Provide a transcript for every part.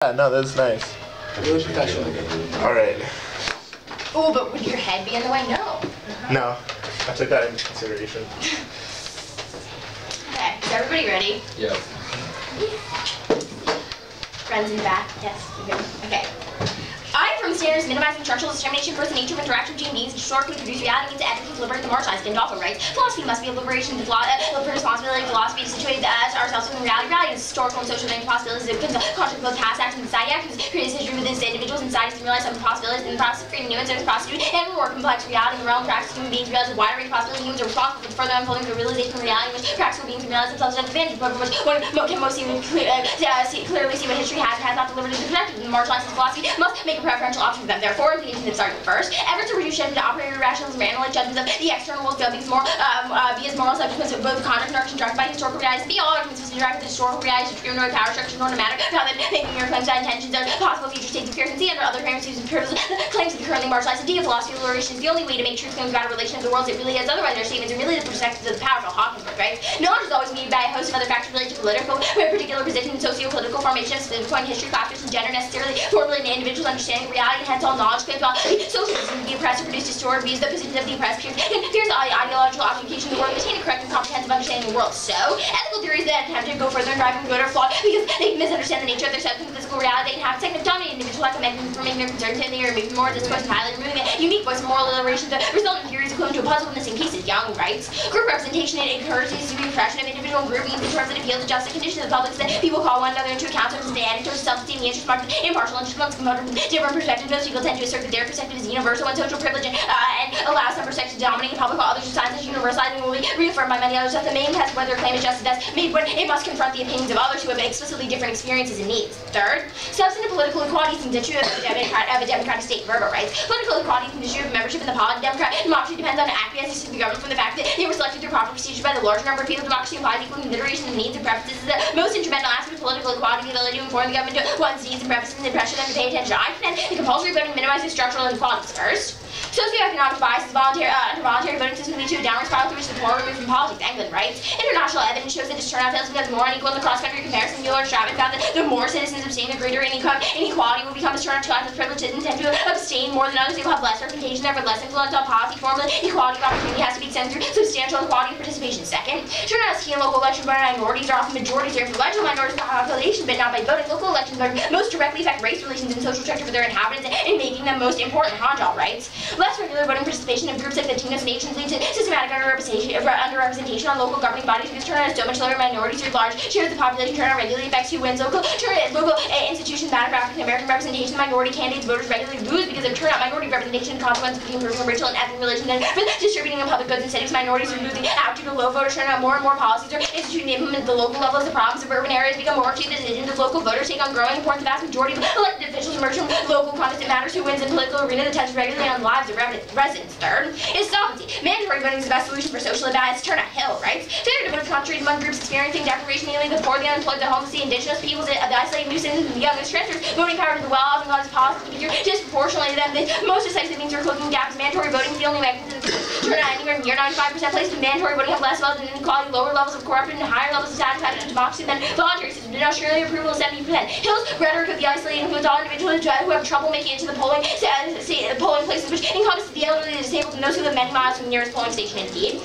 Yeah, no, that's nice. Really professional. Alright. Oh, but would your head be in the way? No. No, I took that into consideration. Okay, is everybody ready? Yeah. Friends in the back? Yes, you're good. Okay. From standards minimizing structural determination first the nature of interaction between beings historically produce reality means ethically to liberate the marginalized and also rights. Philosophy must be a liberation of responsibility. Philosophy to situate ourselves within reality. Reality is historical and social possibilities of conscious both past actions and society actions. Creates history within individuals and societies to realize some possibilities in the process of creating new and prostitute and more complex reality in the realm of practice. Human beings realize a wider range of possibilities. Humans are responsible for further unfolding the realization of reality in which practical beings realize themselves at advantage, but for which one can most clearly see what history has not delivered as expected. The marginalized philosophy must make a preferential option for them. Therefore, the intention of starting first, efforts to reduce shift into operator rationalism and analytic judgments of the external world fail because be as moral subjects of both conduct and are constructed by historical realities. Be all arguments to interact with historical realities to nor power structure nor matter, rather than making your claims and intentions of possible future states of appearance and see under other parents whose claims of the currently marginalized idea of philosophy of liberation is the only way to make truth claims about a relation of the world as it really is. Otherwise, their statements are merely the perspectives of the powerful Hawkinsburg, right? Knowledge is always needed by a host of other factors related to political, particular position and socio-political formation of specific point history, class, and gender necessarily formulate an individual's understanding of reality, and hence all knowledge claims about socialism, the oppressor produced historic views, the positions of the oppressed peers, and fears ideological objectification of the world, attain a correct and comprehensive understanding of the world. So, ethical theories that attempt to go further and drive them good are flawed because they misunderstand the nature of their substance and physical reality. They can have a second dominant individual like a mechanism for making their concerns and they are moving more discourse entirely, removing a unique voice of moral liberation. The resultant theories equivalent to a puzzle in the same case as Young writes. Group representation encourages the repression of individual and group means in terms that appeal to justice conditions of the public that people call one another into account terms of the anecdotes, self-esteem, the interest marked impartial and just from different perspectives. Most people tend to assert that their perspective is universal and social privilege and allows some perspectives to dominate in public while others are signs as universalizing will be reaffirmed by many others. That the main test of whether a claim is just as made when it must confront the opinions of others who have explicitly different experiences and needs. Third, substantive political equality is an issue of a democratic state. Verba writes, political equality is an issue of membership in the polity. Democracy depends on acquiescence to the government from the fact that they were selected through proper procedures by the larger number of people. Democracy implies equal consideration of the needs and preferences. Is the most instrumental aspect of political equality, the ability to inform the government to one's needs and preferences and pressure them to pay attention. I contend the compulsory voting minimizes structural inequalities. First, socioeconomic biases under voluntary voting system lead to a downward spiral through which the poor are removed from politics. England writes, international evidence shows that its turnout fails because more unequal in the cross-country comparison. Mueller and Stratman found that the more citizens abstain, the greater inequality will become. As turnout to classes privileged citizens tend to abstain more than others. They will have less representation, therefore less influence on policy. Formally, equality of opportunity has to be extended through substantial equality of participation. Second, turnout is key in local elections, but minorities are often majorities. They're influential minorities in the population, but not by voting. Local elections most directly affect race relations and social structure for their inhabitants and making them most important. Hanjal writes, less regular voting participation of groups like Latinos and Asians leads to systematic underrepresentation on local governing bodies because turnout is so much lower. Minorities are large shares of the population. Turnout regularly affects who wins. Local institutions matter for African American representation. Minority candidates voters regularly lose because of turnout. Minority representation and consequences between improving racial and ethnic relations and for distributing of public goods and incentives. Minorities are losing out due to low voter turnout. More and more policies are instituted to implement at the local level as the problems of urban areas become more acute. The decisions of local voters take on growing importance. The vast majority of elected officials emerge from local context. It matters who wins in political arena that touches regularly on lives of residents. Third is sovereignty. Mandatory voting is the best solution for social imbalance. Turnout Hill writes, failure to vote is concentrated among groups experiencing deprivation, mainly the poor, the unemployed, the homeless, the indigenous peoples, the isolated new citizens, and the youngest. Transfers voting power to the well-off and causes policies to be disproportionately to them. The most decisive means for closing gaps. Mandatory voting is the only mechanism to turnout anywhere near 95% places. Mandatory voting have less wealth and inequality, lower levels of corruption, and higher levels of satisfaction to democracy than voluntary systems. In Australia, approval is 70%. Hill's rhetoric of the isolated includes all individuals who have trouble making it to the polling places, which encompasses the elderly, the disabled, and those who live many miles from the nearest polling station. Indeed,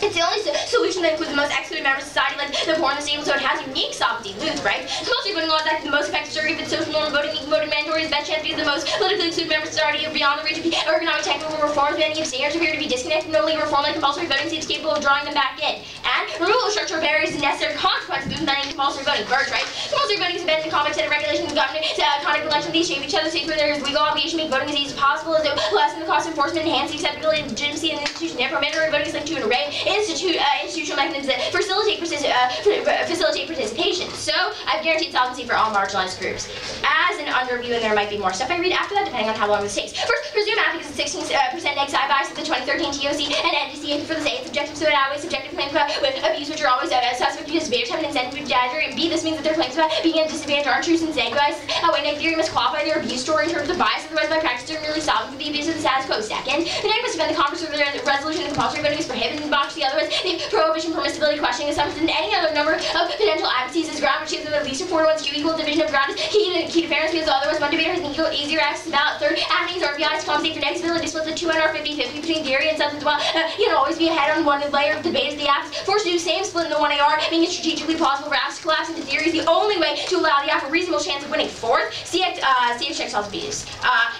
it's the only solution that includes the most excluded members of society, like the poor and the disabled, so it has unique sovereignty. Lose, right? Compulsory voting laws act the most effective surrogate for social norm voting. Equal voting mandatory is best chance because the most politically excluded members of society are beyond the reach of ergonomic technical reforms. Many abstainers appear to be disconnected. No legal reform like compulsory voting seems capable of drawing them back in. And removal of structural barriers is a necessary consequence of implementing compulsory voting. Birds, right? Compulsory voting is embedded in the complex set of regulations and government conduct elections. These shape each other. States where there is legal obligation to make voting as easy as possible as it lessen the cost of enforcement, enhance the acceptability and legitimacy of the institution. Therefore, mandatory voting is linked to an array institutional mechanisms that facilitate participation. So, I've guaranteed solvency for all marginalized groups. As an underview, and there might be more stuff I read after that, depending on how long this takes. First, presume ethics is 16% XI bias of the 2013 TOC and NDC for the say it's objective, so it outweighs subjective claims with abuse, which are always suspect because bears have an incentive to exaggerate. And B, this means that their claims about being at a disadvantage aren't true since A bias how a theory must qualify their abuse story in terms of bias, otherwise by practice they're merely solving for the abuse of the status quo. Second, the neg must defend the conference of the resolution of compulsory voting is prohibited in the box. Otherwise, the prohibition, permissibility, questioning assumptions, and any other number of potential advocacies is ground which gives them at least a 4 to 1 skew equal division of ground is key to fairness because otherwise one debater has an easier access to ballot. Third, affirms or RBIs to compensate for neg's ability to split the 200 or 50-50 between theory and substance while always be ahead on one layer of debate as the affs. Forced to do the same split in the 1AR, making it strategically possible for affs to collapse into theory is the only way to allow the aff a reasonable chance of winning. Fourth, CX checks all abuse.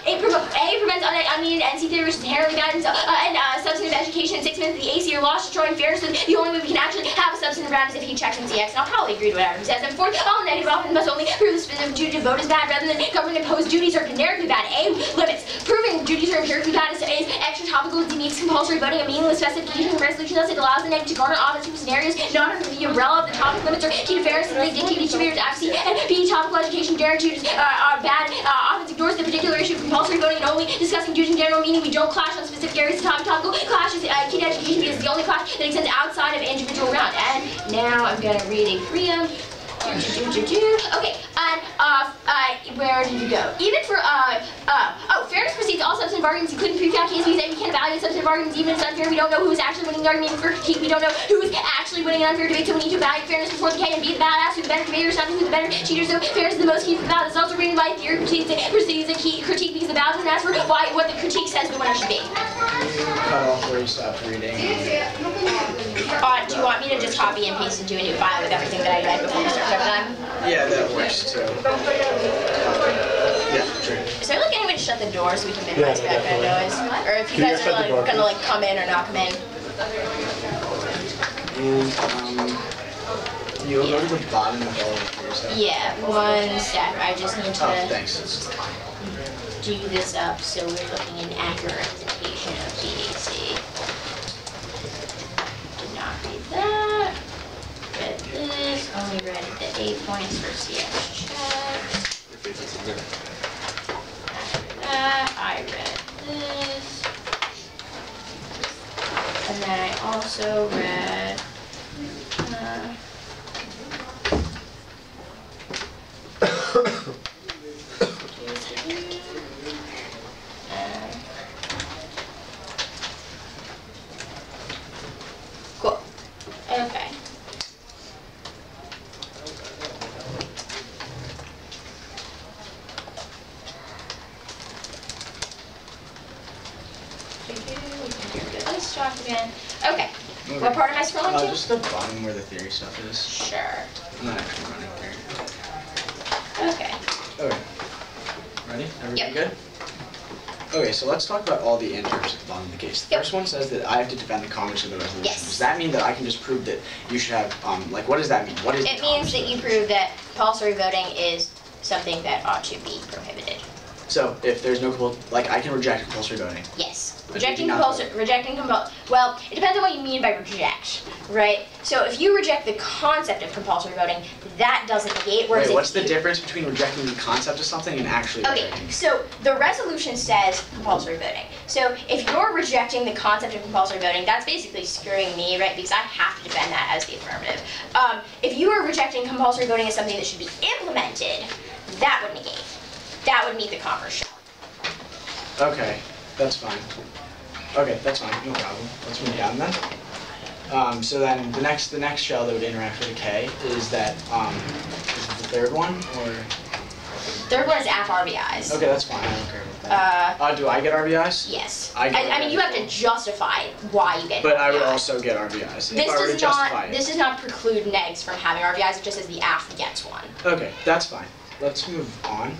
A prevents unneeded NC theory, which is inherently bad, and substantive education in 6 minutes. The AC or loss destroying fairness. So the only way we can actually have a substantive round is if he checks in CX. And I'll probably agree to whatever he says. And fourth, all negative offense must only prove the specific duty to vote is bad rather than government-imposed duties are generically bad. A limits. Proving duties are empirically bad is extra topical. It makes compulsory voting a meaningless specification of resolution. Thus, it allows the neg to garner offense from scenarios not under the umbrella of the topic limits or key to fairness and they dictate each debater's advocacy. And B, topical education generic duties are bad. Offense ignores the particular issue of compulsory voting and only discussing duties in general, meaning we don't clash on specific areas of topic. Topical clash is key to education because it's the only clash that extends outside of individual round. And now I'm going to read a preamp. Okay, and where did you go? Even for fairness precedes all substantive arguments, including pre-fact cases. We say we can't evaluate substantive arguments even if it's unfair. We don't know who's actually winning the argument for critique. We don't know who's actually winning an unfair debate, so we need to evaluate fairness before the K and be the badass, who's the better debater, not who's the better cheater. So fairness is the most key for the ballot. It's also reading by theory precedes a key critique because the ballot doesn't ask for what the critique says the winner should be. Cut off where you stopped reading. Do you want me to just copy and paste into a new file with everything that I read before we start time? Yeah, that works too. Yeah, sure. Is there like any way to shut the door so we can minimize background noise? Or if you guys are like gonna like come in or not come in? And you'll go to the bottom of all of yours. Yeah, one step. I just need to thanks. do this up so we're looking at an accurate representation of DAC. Did not read that. Read this. Only read the 8 points for CX checks. After that, I read this. And then I also read cool. Okay. Let's talk again. Okay. What part am I scrolling to? Just the bottom where the theory stuff is. Sure. I'm not actually running theory. Okay. Okay. Ready? Everybody Yep. good? Okay, so let's talk about all the interms at the bottom of the case. The first one says that I have to defend the congress of the resolution. Yes. Does that mean that I can just prove that you should have, like, what does that mean? What is It means that you prove that compulsory voting is something that ought to be prohibited. So, if there's no, like, I can reject compulsory voting. Yes. Well, it depends on what you mean by reject, right? So if you reject the concept of compulsory voting, that doesn't negate. Wait, what's the difference between rejecting the concept of something and actually rejecting? Okay, so the resolution says compulsory voting. So if you're rejecting the concept of compulsory voting, that's basically screwing me, right? Because I have to defend that as the affirmative. If you are rejecting compulsory voting as something that should be implemented, that would negate. That would meet the converse shell. Okay, that's fine. Okay, that's fine, no problem. Let's move down then. So then the next shell that would interact with a K is that is it the third one or? Third one is RBIs. Okay, that's fine. I don't care about that. Do I get RBIs? Yes. I mean, you have to justify why you get. But RBIs. I would also get RBIs if I were to justify it. This does not preclude negs from having RBIs. It just says the AF gets one. Okay, that's fine. Let's move on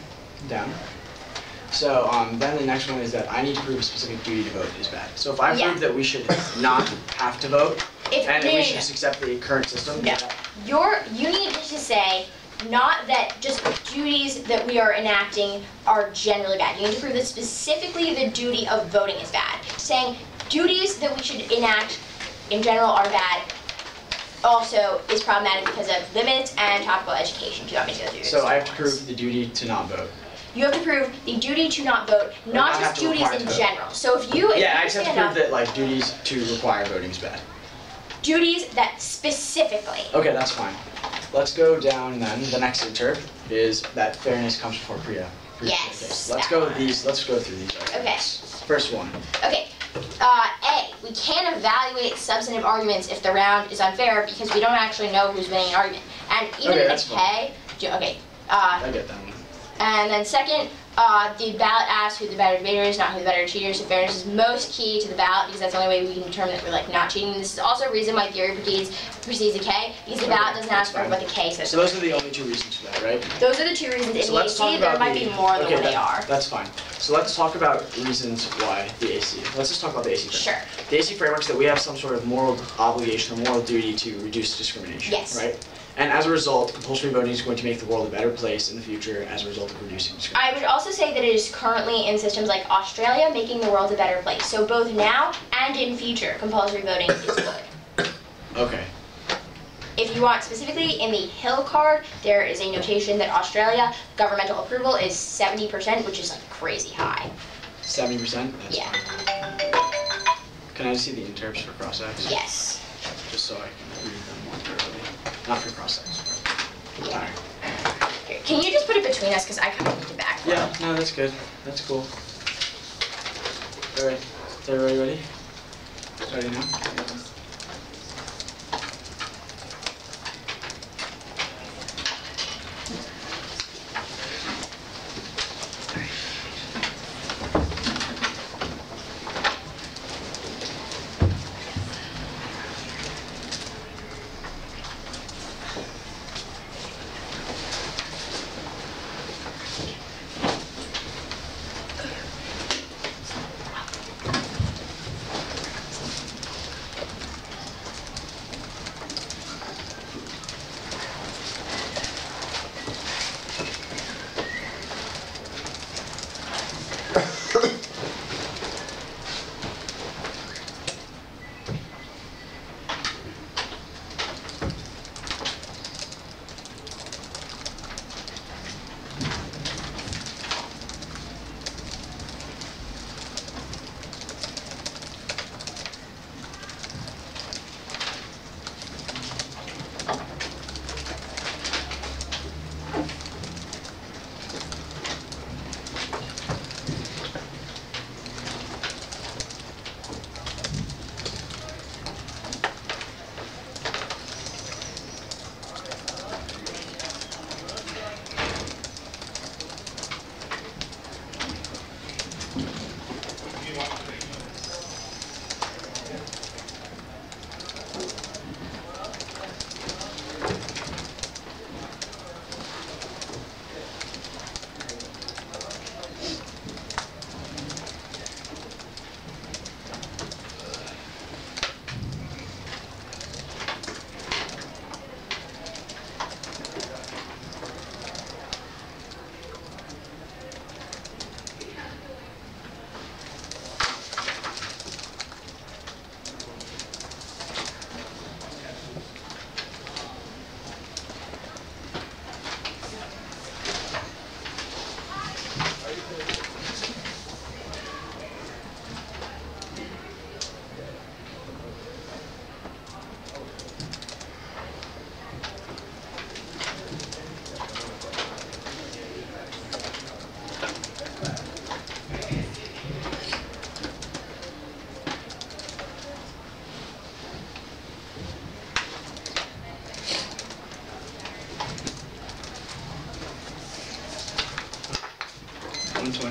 down. So then the next one is that I need to prove a specific duty to vote is bad. So if I prove that we should not have to vote and we should just accept the current system. No. You need to say not that just duties that we are enacting are generally bad. You need to prove that specifically the duty of voting is bad. Saying duties that we should enact in general are bad also is problematic because of limits and topical education. Do you want me to go through this? So I have to prove the duty to not vote. You have to prove the duty to not vote, not just duties in general. So if you yeah, I just have to prove that like duties to require voting is bad. Duties that specifically. Okay, that's fine. let's go down then. The next interp is that fairness comes before Yes. Let's go with these. Let's go through these. Okay. First one. Okay. A, we can't evaluate substantive arguments if the round is unfair because we don't actually know who's winning an argument. And even in the K, okay. I get that one. And then second, the ballot asks who the better debater is, not who the better cheater is. So fairness is most key to the ballot because that's the only way we can determine that we're like not cheating. This is also a reason why theory precedes a K because the ballot doesn't ask for what the K says. So those are the only two reasons for that, right? Those are the two reasons. In So the let's talk AC, about there might be more than what they are. That's fine. So let's talk about reasons why the AC. Let's just talk about the AC framework. Sure. The AC framework is that we have some sort of moral obligation or moral duty to reduce discrimination. Yes. Right? And as a result, compulsory voting is going to make the world a better place in the future as a result of reducing discrimination. I would also say that it is currently in systems like Australia making the world a better place. So both now and in future, compulsory voting is good. Okay. If you want specifically in the Hill card, there is a notation that Australia governmental approval is 70%, which is like crazy high. 70%? That's Yeah. fine. Can I see the interps for cross-X? Yes. Just so I can read them more thoroughly. Not for cross-X. Yeah. Here, can you just put it between us because I kind of need to back. Yeah, no, that's good. That's cool. All right, is everybody ready? Ready now?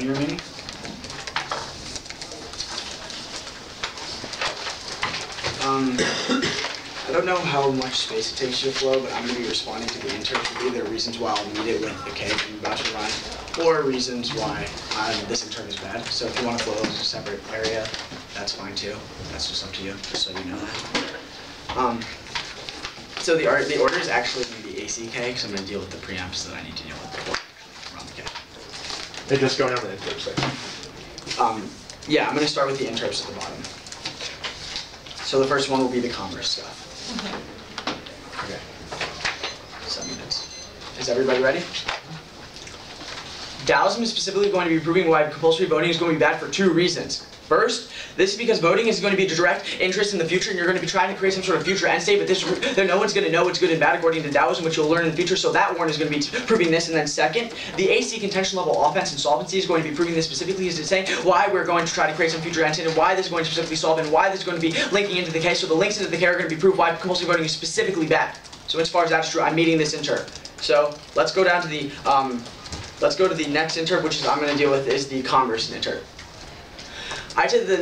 Remaining. I don't know how much space it takes you to flow, but I'm going to be responding to the interp. Either reasons why I'll need it with the K from the bachelor line, or reasons why this interp is bad. So if you want to flow as a separate area, that's fine too. That's just up to you, just so you know that. So the order is actually going to be ACK, because I'm going to deal with the preamps that I need to deal with before we're on the K. They're just going over the interps section. Yeah, I'm going to start with the interps at the bottom. So the first one will be the commerce stuff. Okay. 7 minutes. Is everybody ready? Taoism is specifically going to be proving why compulsory voting is going to be bad for 2 reasons. First, this is because voting is going to be a direct interest in the future, and you're going to be trying to create some sort of future end state, but no one's going to know what's good and bad according to Taoism, which you'll learn in the future, so that one is going to be proving this. And then second, the AC contention level offense and solvency is going to be proving this specifically, is to say why we're going to try to create some future end state, and why this is going to specifically solve, and why this is going to be linking into the K. So the links into the K are going to be proof why compulsory voting is specifically bad. So as far as that's true, I'm meeting this interp. So let's go down to the next interp, which is I'm going to deal with is the converse interp. I said that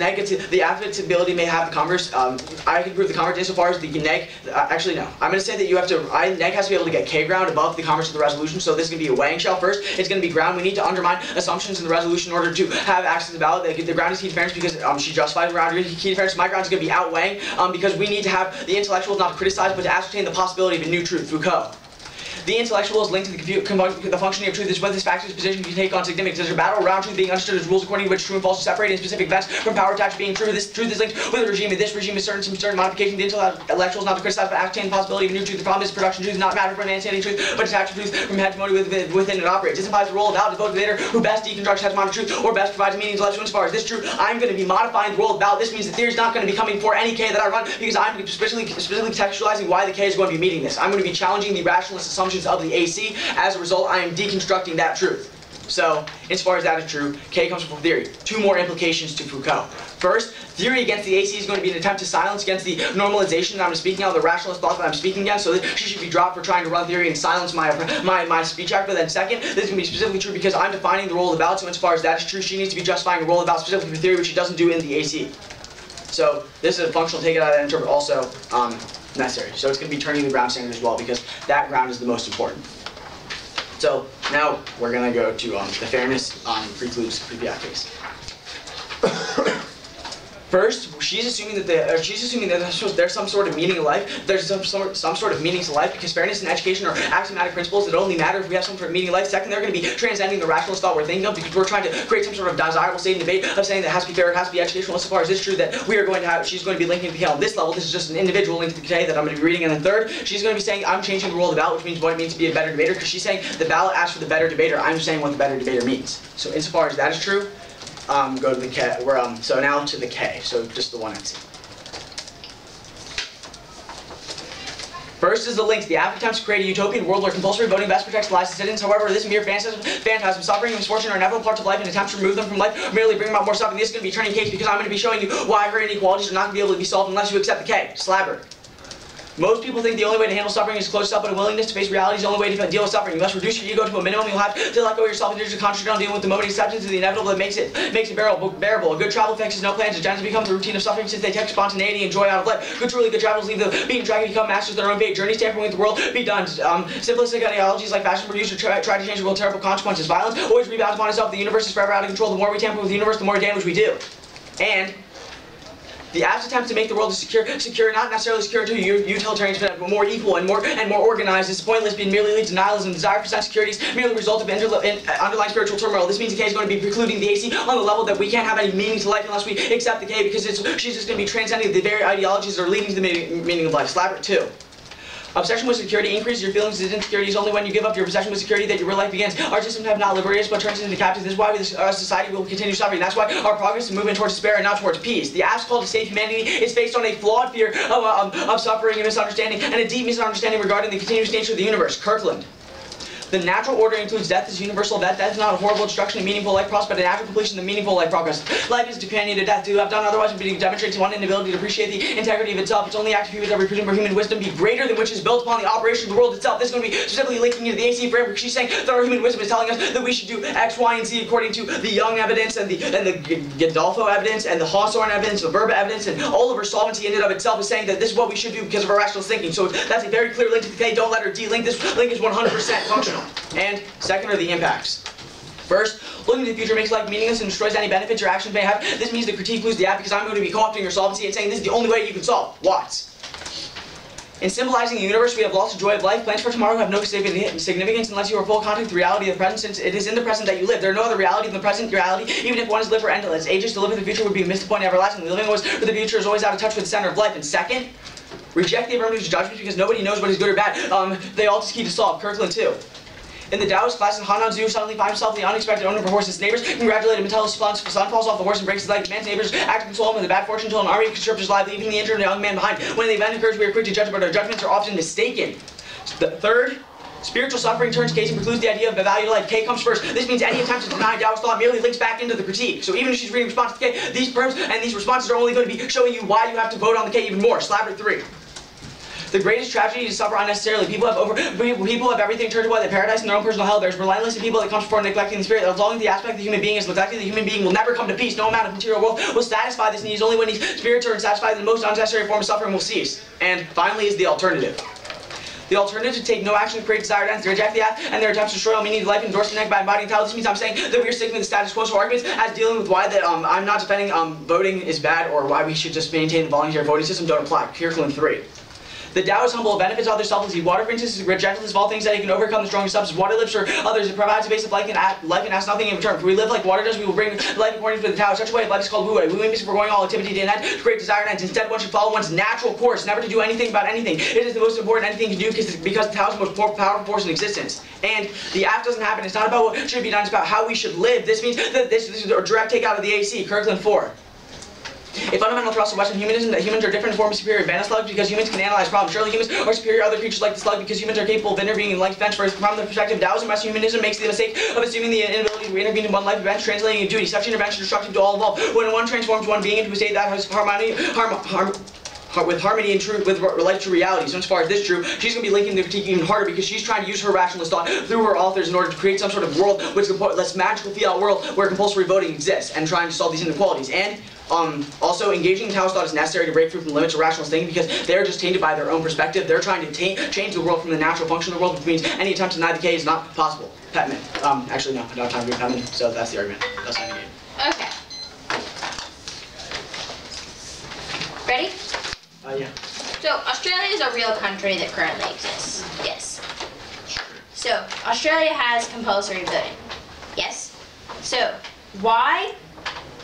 the affective ability may have the converse. I can prove the converse insofar as the neg. Actually, no. I'm going to say that you have to. Neg has to be able to get K ground above the converse of the resolution. So this is going to be a weighing shell first. It's going to be ground. We need to undermine assumptions in the resolution in order to have access to the ballot. The ground is key difference because she justifies ground. Key difference. My ground is going to be outweighing because we need to have the intellectuals not to criticize but to ascertain the possibility of a new truth. Foucault. The intellectual is linked to the functioning of truth. This is what this factor's position can take on significance. There's a battle around truth being understood as rules according to which true and false are separated in specific events from power attached being true. This truth is linked with a regime, and this regime is some certain modification. The intellectual is not to criticize but ascertain the possibility of a new truth. The problem is production truth is not matter for understanding truth, but detached truth from hegemony within it operates. This implies the role of doubt to vote debater who best deconstructs hegemonic truth or best provides a meaning intellectual. As far as this true, I'm going to be modifying the role of doubt. This means the theory is not going to be coming for any K that I run because I'm specifically contextualizing why the K is going to be meeting this. I'm going to be challenging the rationalist assumptions of the AC. As a result, I am deconstructing that truth. So, as far as that is true, K comes from theory. Two more implications to Foucault. First, theory against the AC is going to be an attempt to silence against the normalization that I'm speaking of, the rationalist thought that I'm speaking against, so that she should be dropped for trying to run theory and silence my speech act. But then second, this is going to be specifically true because I'm defining the role of the ballot, so as far as that is true, she needs to be justifying the role of the ballot specifically for theory, which she doesn't do in the AC. So, this is a functional take it out of that interpret also necessary. So it's going to be turning the ground standard as well because that ground is the most important. So now we're going to go to the fairness precludes pre-PI case. First, she's assuming that there's some sort of meaning in life. There's some sort of meaning to life because fairness and education are axiomatic principles that only matter if we have some sort of meaning in life. Second, they're going to be transcending the rationalist thought we're thinking of because we're trying to create some sort of desirable state and debate of saying that it has to be fair, it has to be educational. As far as it's true that we are going to have, she's going to be linking the K on this level. This is just an individual link to the K that I'm going to be reading. And then third, she's going to be saying I'm changing the role of the ballot, which means what it means to be a better debater because she's saying the ballot asks for the better debater. I'm saying what the better debater means. So insofar as that is true, go to the K. So now to the K. So just the one MC. First is the links. The AF attempts to create a utopian world where compulsory voting best protects the lives of citizens. However, this mere phantasm, suffering, and misfortune are inevitable parts of life, and attempts to remove them from life or merely bring about more suffering. This is going to be a turning case because I'm going to be showing you why her inequalities are not going to be able to be solved unless you accept the K. Slabber. Most people think the only way to handle suffering is to close yourself, but a willingness to face reality is the only way to deal with suffering. You must reduce your ego to a minimum. You'll have to let go of yourself and concentrate on dealing with the moment acceptance of the inevitable that makes it bearable. A good travel fixes no plans. Agenda becomes the routine of suffering since they take spontaneity and joy out of life. Truly good travels leave the beaten track and become masters of their own fate. Journeys tampering with the world be done. Simplistic ideologies like fashion produce or try to change the world. Terrible consequences. Violence always rebounds upon itself. The universe is forever out of control. The more we tamper with the universe, the more damage we do. And the AF's attempt to make the world secure, not necessarily secure to utilitarians, but more equal and more organized, is pointless, being merely leads to nihilism. Desire for sense security is merely the result of underlying spiritual turmoil. This means the K is going to be precluding the AC on the level that we can't have any meaning to life unless we accept the K, because she's just going to be transcending the very ideologies that are leading to the meaning of life. Slabber 2. Obsession with security increases your feelings of insecurity. It's only when you give up your obsession with security that your real life begins. Our systems have not liberated us, but turns us into captives. This is why our society will continue suffering. That's why our progress is moving towards despair and not towards peace. The ask call to save humanity is based on a flawed fear of suffering and misunderstanding, and a deep misunderstanding regarding the continuous nature of the universe. Kirkland. The natural order includes death as universal. Death is not a horrible destruction of meaningful life progress, but a natural completion of meaningful life progress. Life is a companion to death. To have done otherwise would be to demonstrate to one inability to appreciate the integrity of itself. It's only active humans that represent where human wisdom be greater than which is built upon the operation of the world itself. This is going to be specifically linking into the AC framework. She's saying that our human wisdom is telling us that we should do X, Y, and Z according to the Young evidence and the Gandolfo evidence and the Hawthorne evidence, the Verba evidence, and all of her solvency in and of itself is saying that this is what we should do because of our rational thinking. So that's a very clear link to the K. Don't let her de-link. This link is 100% functional. And second are the impacts. First, looking to the future makes life meaningless and destroys any benefits your actions may have. This means the critique loses the app because I'm going to be co-opting your solvency and saying this is the only way you can solve. Watts. In symbolizing the universe, we have lost the joy of life. Plans for tomorrow have no significance unless you are full contact with the reality of the present, since it is in the present that you live. There are no other reality than the present reality, even if one is lived for endless ages. To live in the future would be a missed point everlasting. Living always for the future is always out of touch with the center of life. And second, reject the affirmative judgments because nobody knows what is good or bad. They all just keep to solve. Kirkland 2. In the Taoist classes, Hanan Zhu suddenly finds himself the unexpected owner of a horse. His neighbors congratulate him until his son falls off the horse and breaks his leg. The man's neighbors act to console him with the bad fortune until an army of Constructives arrive, leaving the injured young man behind. When the event occurs, we are quick to judge, but our judgments are often mistaken. The third, spiritual suffering turns case and precludes the idea of the value of life. K comes first. This means any attempt to deny Taoist thought merely links back into the critique. So even if she's reading response to K, these affirms and these responses are only going to be showing you why you have to vote on the K even more. Slabber 3. The greatest tragedy is to suffer unnecessarily. People have everything turned away, the paradise and their own personal hell. There's relentless people that comes before neglecting the spirit. As long as the aspect of the human being is neglected, the human being will never come to peace. No amount of material wealth will satisfy this need. Only when these spirits are satisfied, the most unnecessary form of suffering will cease. And finally is the alternative. The alternative to take no action to create desired ends, to reject the act, and their attempts to destroy all meaning of life and endorse the neck by embodying Tao. This means I'm saying that we are sticking with the status quo arguments as dealing with why that I'm not defending voting is bad or why we should just maintain the voluntary voting system don't apply. Curriculum 3. The Tao is humble, benefits others selflessly. Water, for instance, is gentlest of all things that it can overcome the strongest substance. Water lives for others. It provides a base of life and asks nothing in return. If we live like water does, we will bring life according to the Tao. Such a way of life is called Wu Wei. Wu means foregoing all activity to an end to create desired ends. Instead, one should follow one's natural course, never to do anything about anything. It is the most important anything you can do because the Tao is the most powerful force in existence. And the act doesn't happen. It's not about what should be done. It's about how we should live. This means that this is a direct takeout of the AC. Curriculum 4. A fundamental thrust of Western humanism that humans are different in form of superior advanced slugs because humans can analyze problems. Surely humans are superior to other creatures like the slug because humans are capable of intervening in life events. From the perspective of Taoism, Western humanism makes the mistake of assuming the inability to intervene in one life event, translating a duty. Such intervention is destructive to all involved. When one transforms one being into a state that has with harmony and truth, with life to reality. So as far as this is true, she's going to be linking the critique even harder because she's trying to use her rationalist thought through her authors in order to create some sort of world, this magical fiat world where compulsory voting exists, and trying to solve these inequalities. And also, engaging in Taoist thought is necessary to break through from the limits of rationalist thinking because they're just tainted by their own perspective. They're trying to change the world from the natural function of the world, which means any attempt to deny the K is not possible. Petman. Actually, no, I don't have time to do Petman, so that's the argument. That's my game. Okay. Ready? Yeah. So, Australia is a real country that currently exists. Yes. So, Australia has compulsory voting. Yes. So, why,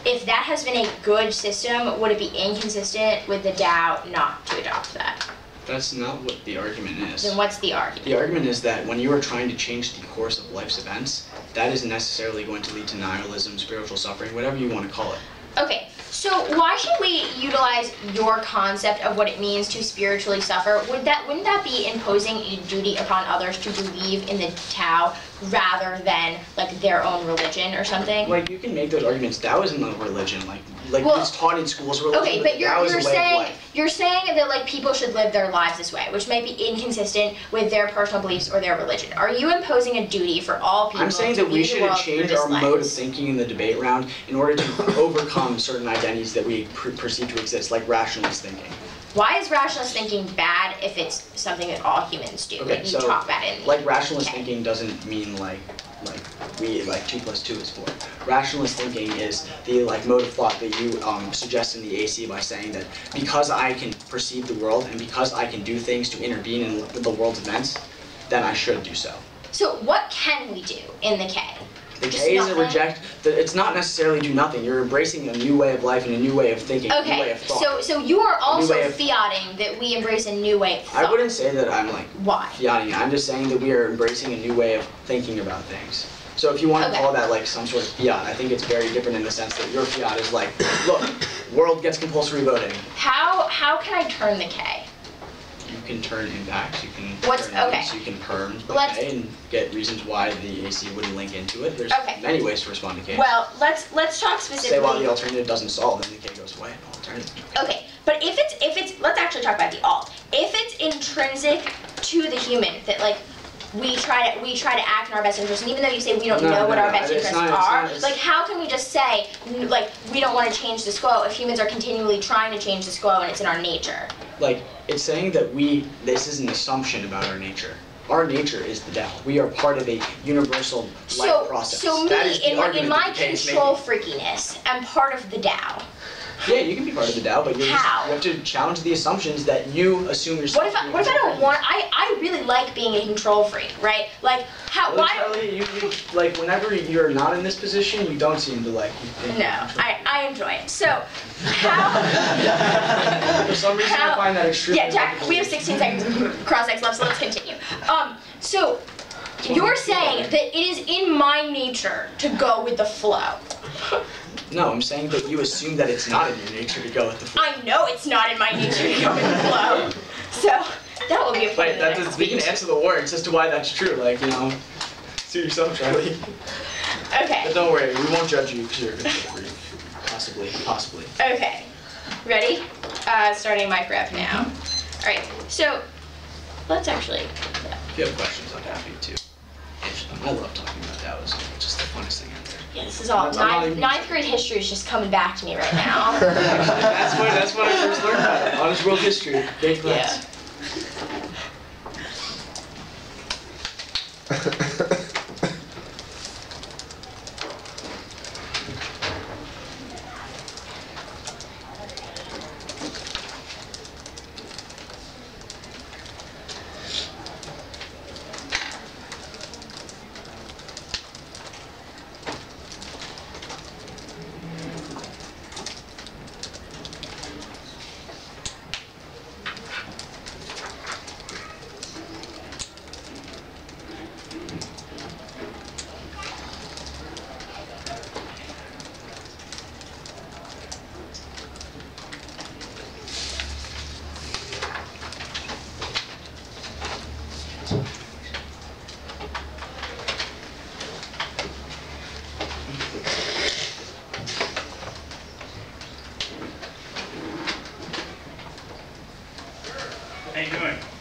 if that has been a good system, would it be inconsistent with the Tao not to adopt that? That's not what the argument is. Then what's the argument? The argument is that when you are trying to change the course of life's events, that isn't necessarily going to lead to nihilism, spiritual suffering, whatever you want to call it. Okay, so why should we utilize your concept of what it means to spiritually suffer? Wouldn't that be imposing a duty upon others to believe in the Tao rather than like their own religion or something? Like you can make those arguments. Tao isn't a religion. Like well, it's taught in schools. Religion, okay, but you're saying that like people should live their lives this way, which might be inconsistent with their personal beliefs or their religion. Are you imposing a duty for all people? I'm saying that we should change our mode of thinking in the debate round in order to overcome certain identities that we perceive to exist, like rationalist thinking. Why is rationalist thinking bad if it's something that all humans do? Okay, like you so talk about it. Like rationalist thinking doesn't mean like 2 + 2 is 4. Rationalist thinking is the mode of thought that you suggest in the AC by saying that because I can perceive the world and because I can do things to intervene in the world's events, then I should do so. So what can we do in the K? The K is a reject. It's not necessarily do nothing. You're embracing a new way of life and a new way of thinking, a new way of thought. So you are also fiating that we embrace a new way of thought. I wouldn't say that I'm why? fiating it. I'm just saying that we are embracing a new way of thinking about things. So if you want to call that some sort of fiat, I think it's very different in the sense that your fiat is look, world gets compulsory voting. How can I turn the K? You can turn impacts, you can you can perm K and get reasons why the AC wouldn't link into it. There's many ways to respond to K. Well, let's talk specifically. Say while the alternative doesn't solve, then the K goes away. Alternative. Okay, but if it's let's actually talk about the alt. If it's intrinsic to the human that we try to act in our best interest, and even though you say we don't know what our best interests are, how can we just say we don't want to change the quo if humans are continually trying to change the quo and it's in our nature? It's saying that this is an assumption about our nature. Our nature is the Tao. We are part of a universal life process. So me, in my control freakiness, I'm part of the Tao. Yeah, you can be part of the Tao, but you have to challenge the assumptions that you assume yourself. What if I don't want? I really like being a control freak, right? Charlie, whenever you're not in this position, you don't seem to like. No, I enjoy it. So how? For some reason, I find that extremely. Yeah, Jack. We have 16 seconds of cross-X left, so let's continue. So You're saying that it is in my nature to go with the flow. No, I'm saying that you assume that it's not in your nature to go with the flow. I know it's not in my nature to go with the flow. So that will be a point. We can answer the words as to why that's true. Like, you know, suit yourself, Charlie. Okay. But don't worry, we won't judge you because you're possibly. Okay. Ready? Starting mic rep now. All right. So let's actually. If you have questions, I'm happy to answer them. I love talking about that. It was just the funnest thing ever. Yeah, this is all ninth grade history is just coming back to me right now. That's when I first learned about it. Honest world history. Big class. How you doing?